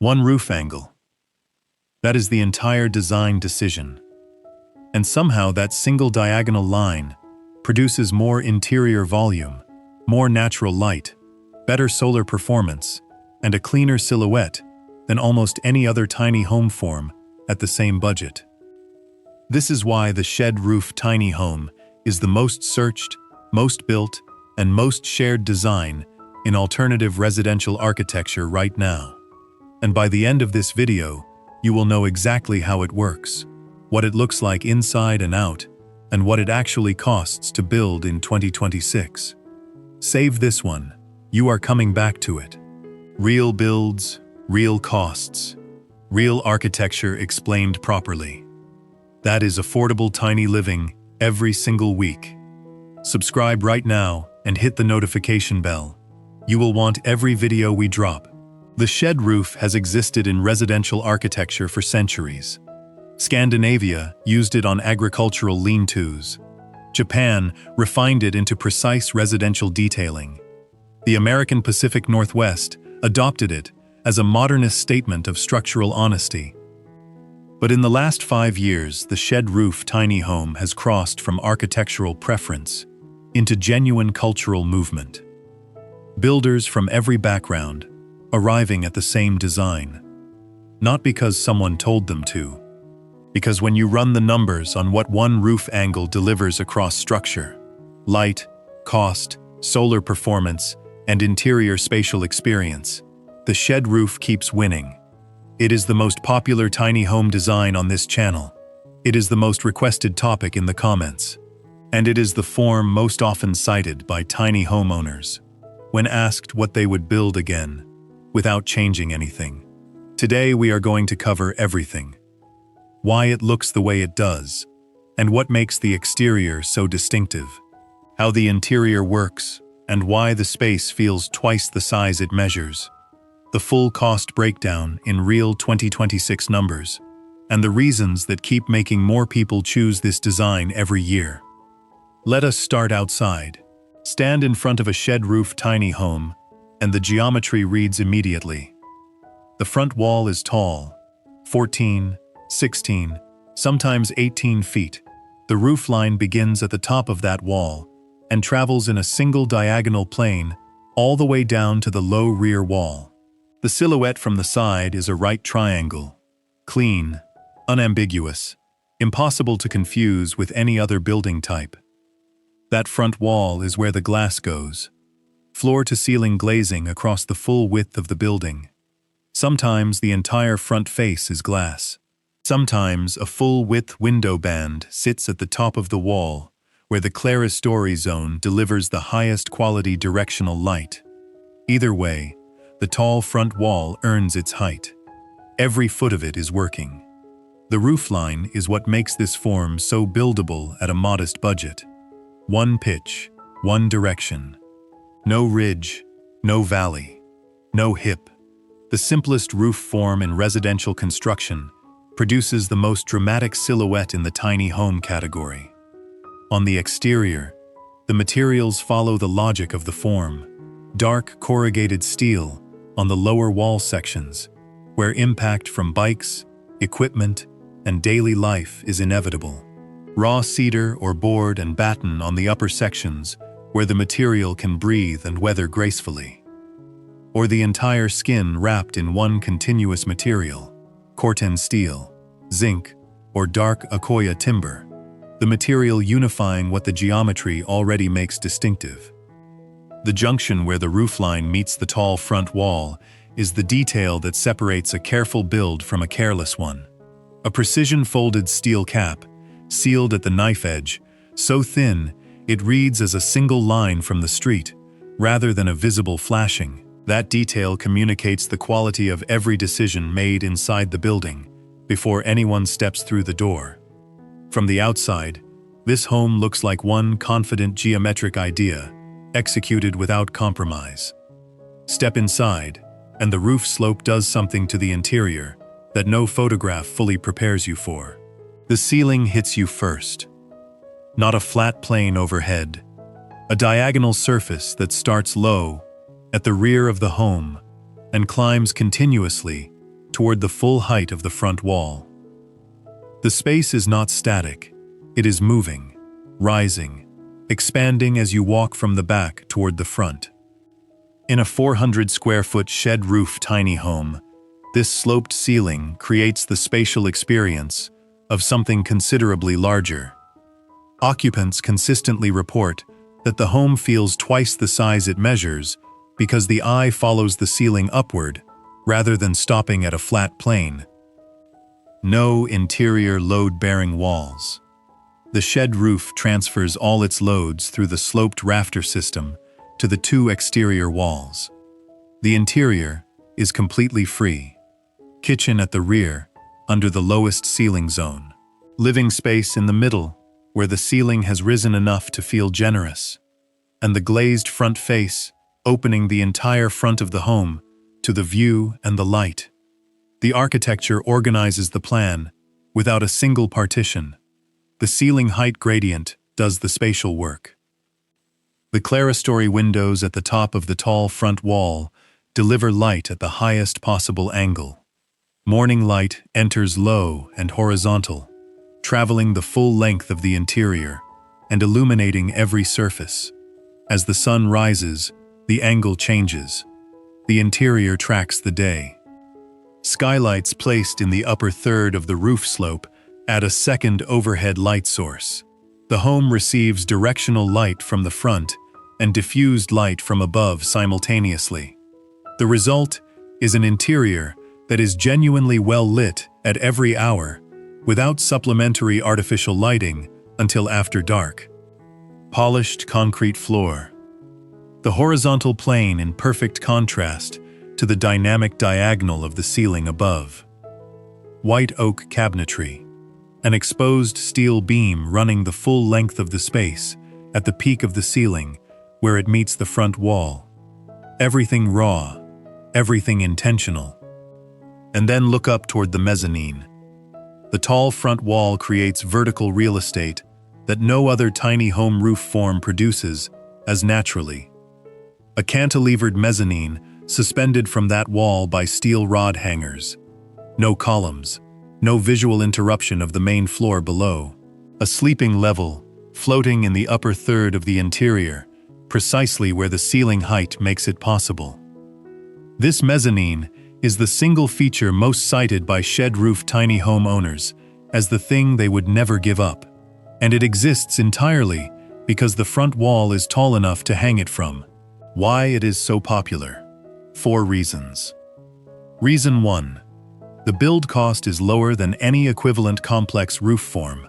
One roof angle. That is the entire design decision. And somehow that single diagonal line produces more interior volume, more natural light, better solar performance, and a cleaner silhouette than almost any other tiny home form at the same budget. This is why the shed roof tiny home is the most searched, most built, and most shared design in alternative residential architecture right now. And by the end of this video, you will know exactly how it works, what it looks like inside and out, and what it actually costs to build in 2026. Save this one, you are coming back to it. Real builds, real costs, real architecture explained properly. That is affordable tiny living every single week. Subscribe right now and hit the notification bell. You will want every video we drop. The shed roof has existed in residential architecture for centuries. Scandinavia used it on agricultural lean-tos. Japan refined it into precise residential detailing. The American Pacific Northwest adopted it as a modernist statement of structural honesty. But in the last 5 years, the shed roof tiny home has crossed from architectural preference into genuine cultural movement. Builders from every background arriving at the same design. Not because someone told them to, because when you run the numbers on what one roof angle delivers across structure, light, cost, solar performance, and interior spatial experience, the shed roof keeps winning. It is the most popular tiny home design on this channel. It is the most requested topic in the comments. And it is the form most often cited by tiny homeowners when asked what they would build again without changing anything. Today we are going to cover everything. Why it looks the way it does, and what makes the exterior so distinctive. How the interior works, and why the space feels twice the size it measures. The full cost breakdown in real 2026 numbers, and the reasons that keep making more people choose this design every year. Let us start outside. Stand in front of a shed roof tiny home, and the geometry reads immediately. The front wall is tall, 14, 16, sometimes 18 feet. The roof line begins at the top of that wall and travels in a single diagonal plane all the way down to the low rear wall. The silhouette from the side is a right triangle, clean, unambiguous, impossible to confuse with any other building type. That front wall is where the glass goes, floor-to-ceiling glazing across the full width of the building. Sometimes the entire front face is glass. Sometimes a full-width window band sits at the top of the wall, where the clerestory zone delivers the highest quality directional light. Either way, the tall front wall earns its height. Every foot of it is working. The roofline is what makes this form so buildable at a modest budget. One pitch, one direction. No ridge, no valley, no hip. The simplest roof form in residential construction produces the most dramatic silhouette in the tiny home category. On the exterior, the materials follow the logic of the form. Dark corrugated steel on the lower wall sections, where impact from bikes, equipment, and daily life is inevitable. Raw cedar or board and batten on the upper sections, where the material can breathe and weather gracefully. Or the entire skin wrapped in one continuous material, corten steel, zinc, or dark Akoya timber, the material unifying what the geometry already makes distinctive. The junction where the roofline meets the tall front wall is the detail that separates a careful build from a careless one. A precision-folded steel cap, sealed at the knife edge, so thin it reads as a single line from the street, rather than a visible flashing. That detail communicates the quality of every decision made inside the building, before anyone steps through the door. From the outside, this home looks like one confident geometric idea, executed without compromise. Step inside, and the roof slope does something to the interior that no photograph fully prepares you for. The ceiling hits you first. Not a flat plane overhead, a diagonal surface that starts low at the rear of the home and climbs continuously toward the full height of the front wall. The space is not static, it is moving, rising, expanding as you walk from the back toward the front. In a 400-square-foot shed-roof tiny home, this sloped ceiling creates the spatial experience of something considerably larger. Occupants consistently report that the home feels twice the size it measures because the eye follows the ceiling upward rather than stopping at a flat plane. No interior load-bearing walls. The shed roof transfers all its loads through the sloped rafter system to the two exterior walls. The interior is completely free. Kitchen at the rear, under the lowest ceiling zone. Living space in the middle, where the ceiling has risen enough to feel generous. And the glazed front face, opening the entire front of the home to the view and the light. The architecture organizes the plan without a single partition. The ceiling height gradient does the spatial work. The clerestory windows at the top of the tall front wall deliver light at the highest possible angle. Morning light enters low and horizontal, traveling the full length of the interior and illuminating every surface. As the sun rises, the angle changes. The interior tracks the day. Skylights placed in the upper third of the roof slope add a second overhead light source. The home receives directional light from the front and diffused light from above simultaneously. The result is an interior that is genuinely well lit at every hour, without supplementary artificial lighting until after dark. Polished concrete floor. The horizontal plane in perfect contrast to the dynamic diagonal of the ceiling above. White oak cabinetry. An exposed steel beam running the full length of the space at the peak of the ceiling where it meets the front wall. Everything raw, everything intentional. And then look up toward the mezzanine. The tall front wall creates vertical real estate that no other tiny home roof form produces as naturally. A cantilevered mezzanine suspended from that wall by steel rod hangers. No columns, no visual interruption of the main floor below. A sleeping level, floating in the upper third of the interior, precisely where the ceiling height makes it possible. This mezzanine is the single feature most cited by shed-roof tiny home owners as the thing they would never give up. And it exists entirely because the front wall is tall enough to hang it from. Why it is so popular? 4 reasons. Reason 1. The build cost is lower than any equivalent complex roof form.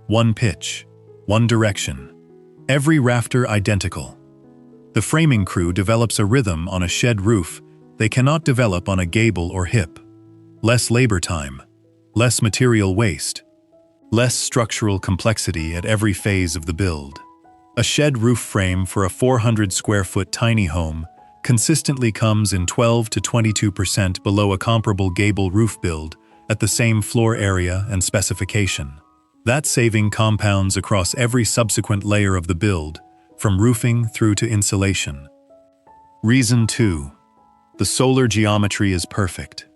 One pitch, one direction. Every rafter identical. The framing crew develops a rhythm on a shed roof they cannot develop on a gable or hip. Less labor time, less material waste, less structural complexity at every phase of the build. A shed roof frame for a 400-square-foot tiny home consistently comes in 12 to 22% below a comparable gable roof build at the same floor area and specification. That saving compounds across every subsequent layer of the build, from roofing through to insulation. Reason 2. The solar geometry is perfect.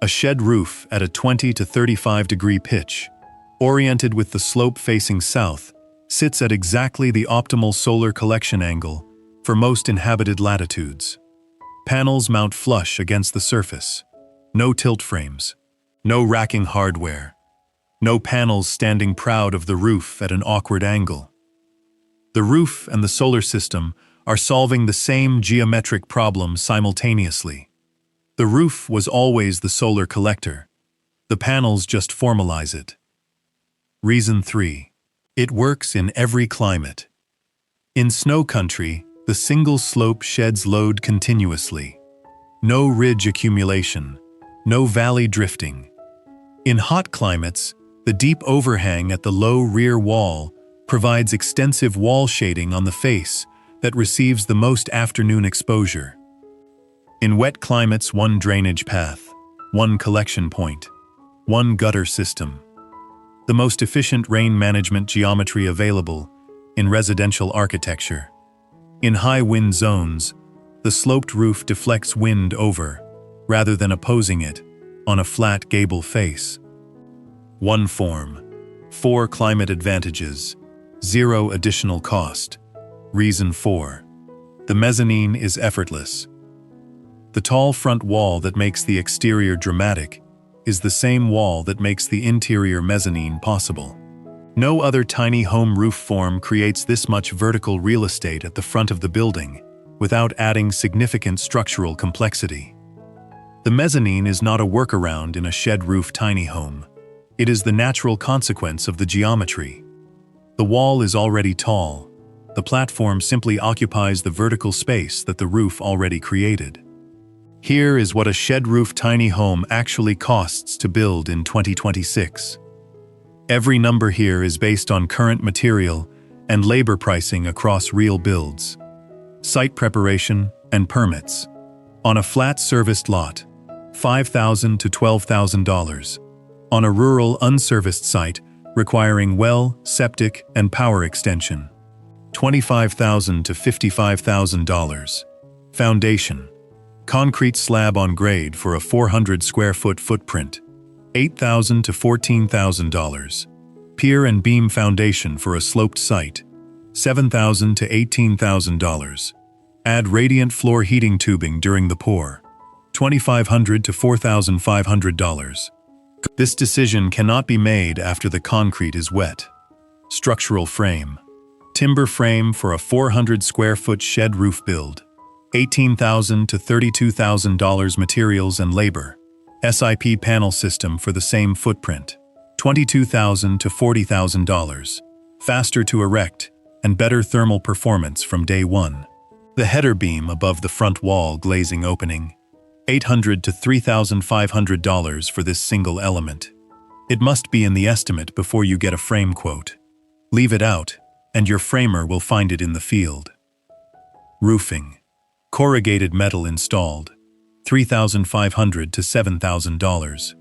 A shed roof at a 20 to 35 degree pitch, oriented with the slope facing south, sits at exactly the optimal solar collection angle for most inhabited latitudes. Panels mount flush against the surface. No tilt frames. No racking hardware. No panels standing proud of the roof at an awkward angle. The roof and the solar system are solving the same geometric problem simultaneously. The roof was always the solar collector. The panels just formalize it. Reason 3. It works in every climate. In snow country, the single slope sheds load continuously. No ridge accumulation, no valley drifting. In hot climates, the deep overhang at the low rear wall provides extensive wall shading on the face that receives the most afternoon exposure. In wet climates, one drainage path, one collection point, one gutter system. The most efficient rain management geometry available in residential architecture. In high wind zones, the sloped roof deflects wind over, rather than opposing it, on a flat gable face. 1 form. 4 climate advantages. 0 additional cost. Reason 4. The mezzanine is effortless. The tall front wall that makes the exterior dramatic is the same wall that makes the interior mezzanine possible. No other tiny home roof form creates this much vertical real estate at the front of the building without adding significant structural complexity. The mezzanine is not a workaround in a shed roof tiny home. It is the natural consequence of the geometry. The wall is already tall. The platform simply occupies the vertical space that the roof already created. Here is what a shed roof tiny home actually costs to build in 2026. Every number here is based on current material and labor pricing across real builds. Site preparation and permits. On a flat serviced lot, $5,000 to $12,000. On a rural unserviced site requiring well, septic, and power extension, $25,000 to $55,000. Foundation. Concrete slab on grade for a 400 square foot footprint, $8,000 to $14,000. Pier and beam foundation for a sloped site, $7,000 to $18,000. Add radiant floor heating tubing during the pour, $2,500 to $4,500. This decision cannot be made after the concrete is wet. Structural frame. Timber frame for a 400 square foot shed roof build, $18,000 to $32,000 materials and labor. SIP panel system for the same footprint, $22,000 to $40,000. Faster to erect and better thermal performance from day one. The header beam above the front wall glazing opening, $800 to $3,500 for this single element. It must be in the estimate before you get a frame quote. Leave it out, and your framer will find it in the field. Roofing. Corrugated metal installed, $3,500 to $7,000.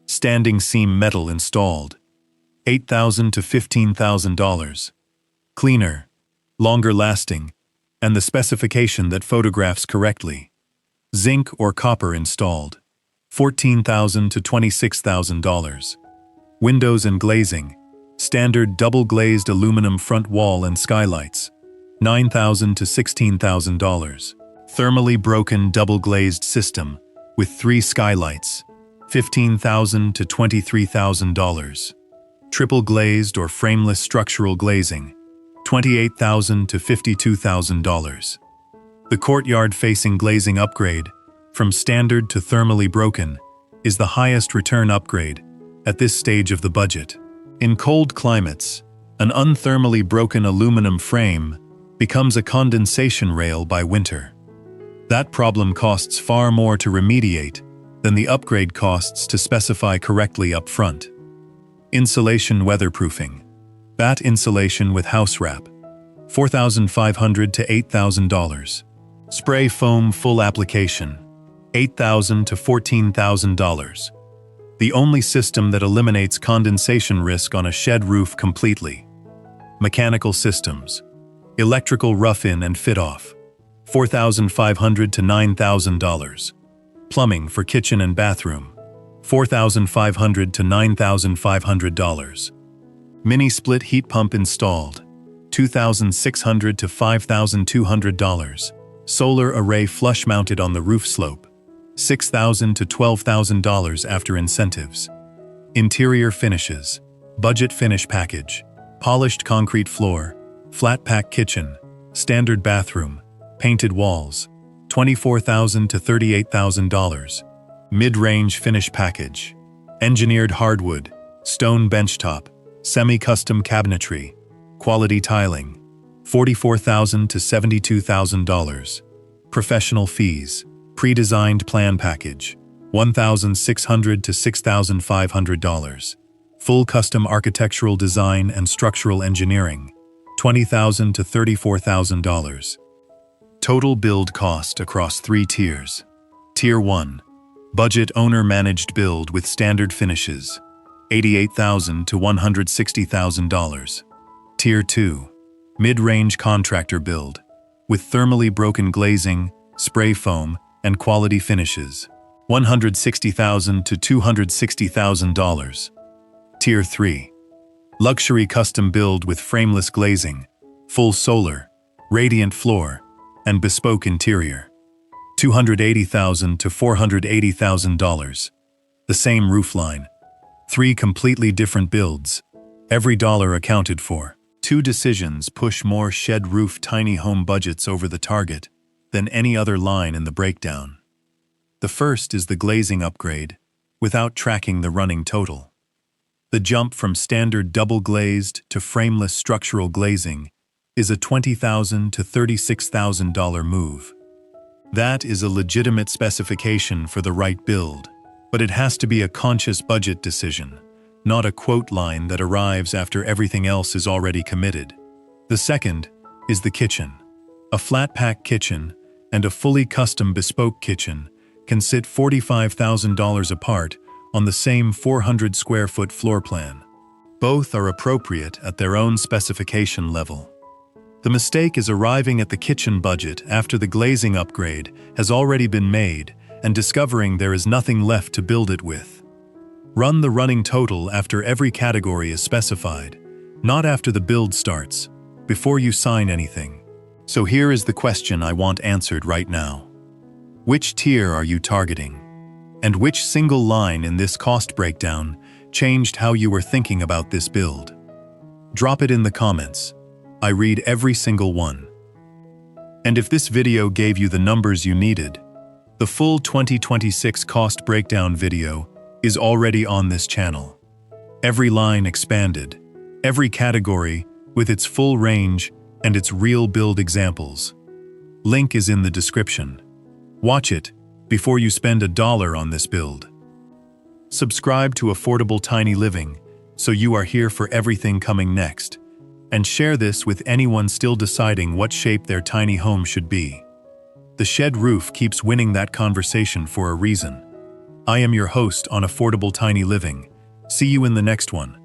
Standing seam metal installed, $8,000 to $15,000. Cleaner, longer lasting, and the specification that photographs correctly. Zinc or copper installed, $14,000 to $26,000. Windows and glazing, standard double-glazed aluminum front wall and skylights, $9,000 to $16,000. Thermally broken double-glazed system with 3 skylights, $15,000 to $23,000. Triple glazed or frameless structural glazing, $28,000 to $52,000. The courtyard-facing glazing upgrade, from standard to thermally broken, is the highest return upgrade at this stage of the budget. In cold climates, an unthermally broken aluminum frame becomes a condensation rail by winter. That problem costs far more to remediate than the upgrade costs to specify correctly up front. Insulation weatherproofing. Batt insulation with house wrap, $4,500 to $8,000. Spray foam full application, $8,000 to $14,000. The only system that eliminates condensation risk on a shed roof completely. Mechanical systems. Electrical rough-in and fit-off, $4,500 to $9,000. Plumbing for kitchen and bathroom, $4,500 to $9,500. Mini split heat pump installed, $2,600 to $5,200. Solar array flush mounted on the roof slope, $6,000 to $12,000 after incentives. Interior finishes, budget finish package, polished concrete floor, flat pack kitchen, standard bathroom, painted walls, $24,000 to $38,000. Mid-range finish package, engineered hardwood, stone benchtop, semi-custom cabinetry, quality tiling, $44,000 to $72,000. Professional fees, pre-designed plan package, $1,600 to $6,500. Full custom architectural design and structural engineering, $20,000 to $34,000. Total build cost across 3 tiers. Tier 1, budget owner-managed build with standard finishes, $88,000 to $160,000. Tier 2, mid-range contractor build, with thermally broken glazing, spray foam, and quality finishes, $160,000 to $260,000. Tier 3. Luxury custom build with frameless glazing, full solar, radiant floor, and bespoke interior. $280,000 to $480,000. The same roofline. 3 completely different builds. Every dollar accounted for. 2 decisions push more shed roof tiny home budgets over the target than any other line in the breakdown. The first is the glazing upgrade, without tracking the running total. The jump from standard double-glazed to frameless structural glazing is a $20,000 to $36,000 move. That is a legitimate specification for the right build, but it has to be a conscious budget decision, not a quote line that arrives after everything else is already committed. The second is the kitchen. A flat-pack kitchen and a fully custom bespoke kitchen can sit $45,000 apart on the same 400 square foot floor plan. Both are appropriate at their own specification level. The mistake is arriving at the kitchen budget after the glazing upgrade has already been made and discovering there is nothing left to build it with. Run the running total after every category is specified, not after the build starts, before you sign anything. So here is the question I want answered right now. Which tier are you targeting? And which single line in this cost breakdown changed how you were thinking about this build? Drop it in the comments. I read every single one. And if this video gave you the numbers you needed, the full 2026 cost breakdown video is already on this channel. Every line expanded, every category with its full range and its real build examples. Link is in the description. Watch it before you spend $1 on this build. Subscribe to Affordable Tiny Living so you are here for everything coming next. And share this with anyone still deciding what shape their tiny home should be. The shed roof keeps winning that conversation for a reason. I am your host on Affordable Tiny Living. See you in the next one.